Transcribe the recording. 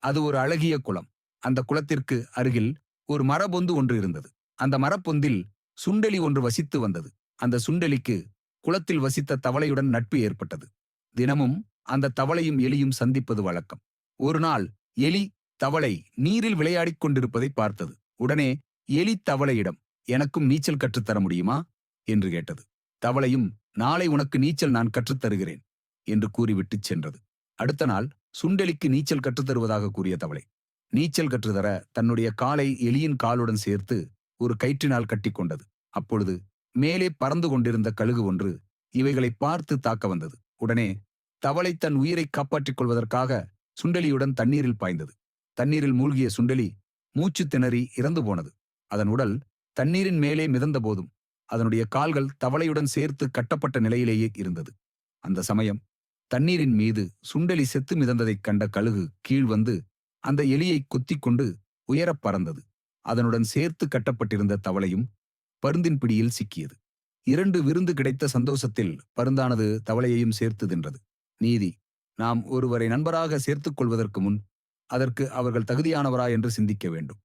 அது ஒரு அழகிய குளம். அந்த குளத்திற்கு அருகில் ஒரு மரப்பொந்து ஒன்று இருந்தது. அந்த மரப்பொந்தில் சுண்டெலி ஒன்று வசித்து வந்தது. அந்த சுண்டெலிக்கு குளத்தில் வசித்த தவளையுடன் நட்பு ஏற்பட்டது. தினமும் அந்த தவளையும் எலியும் சந்திப்பது வழக்கம். ஒரு நாள் எலி தவளை நீரில் விளையாடிக் கொண்டிருப்பதை பார்த்தது. உடனே எலி தவளையிடம், "எனக்கும் நீச்சல் கற்றுத்தர முடியுமா?" என்று கேட்டது. தவளையும், "நாளை உனக்கு நீச்சல் நான் கற்றுத் தருகிறேன்" என்று கூறிவிட்டுச் சென்றது. அடுத்த நாள் சுண்டெலிக்கு நீச்சல் கற்றுத்தருவதாக கூறிய தவளை, நீச்சல் கற்றுத்தர தன்னுடைய காலை எலியின் காலுடன் சேர்த்து ஒரு கயிற்றினால் கட்டிக்கொண்டது. அப்பொழுது மேலே பறந்து கொண்டிருந்த கழுகு ஒன்று இவைகளை பார்த்து தாக்க வந்தது. உடனே தவளை தன் உயிரை காப்பாற்றிக் கொள்வதற்காக சுண்டெலியுடன் தண்ணீரில் பாய்ந்தது. தண்ணீரில் மூழ்கிய சுண்டெலி மூச்சு திணறி இறந்து போனது. அதன் உடல் தண்ணீரின் மேலே மிதந்த போதும் அதனுடைய கால்கள் தவளையுடன் சேர்த்து கட்டப்பட்ட நிலையிலேயே இருந்தது. அந்த சமயம் தண்ணீரின் மீது சுண்டெலி செத்து மிதந்ததைக் கண்ட கழுகு கீழ் வந்து அந்த எலியை கொத்திக் கொண்டு உயரப் பறந்தது. அதனுடன் சேர்த்து கட்டப்பட்டிருந்த தவளையும் பருந்தின் பிடியில் சிக்கியது. இரண்டு விருந்து கிடைத்த சந்தோஷத்தில் பருந்தானது தவளையையும் சேர்த்து தின்றது. நீதி: நாம் ஒருவரை நண்பராக சேர்த்துக் கொள்வதற்கு முன் அதற்கு அவர்கள் தகுதியானவரா என்று சிந்திக்க வேண்டும்.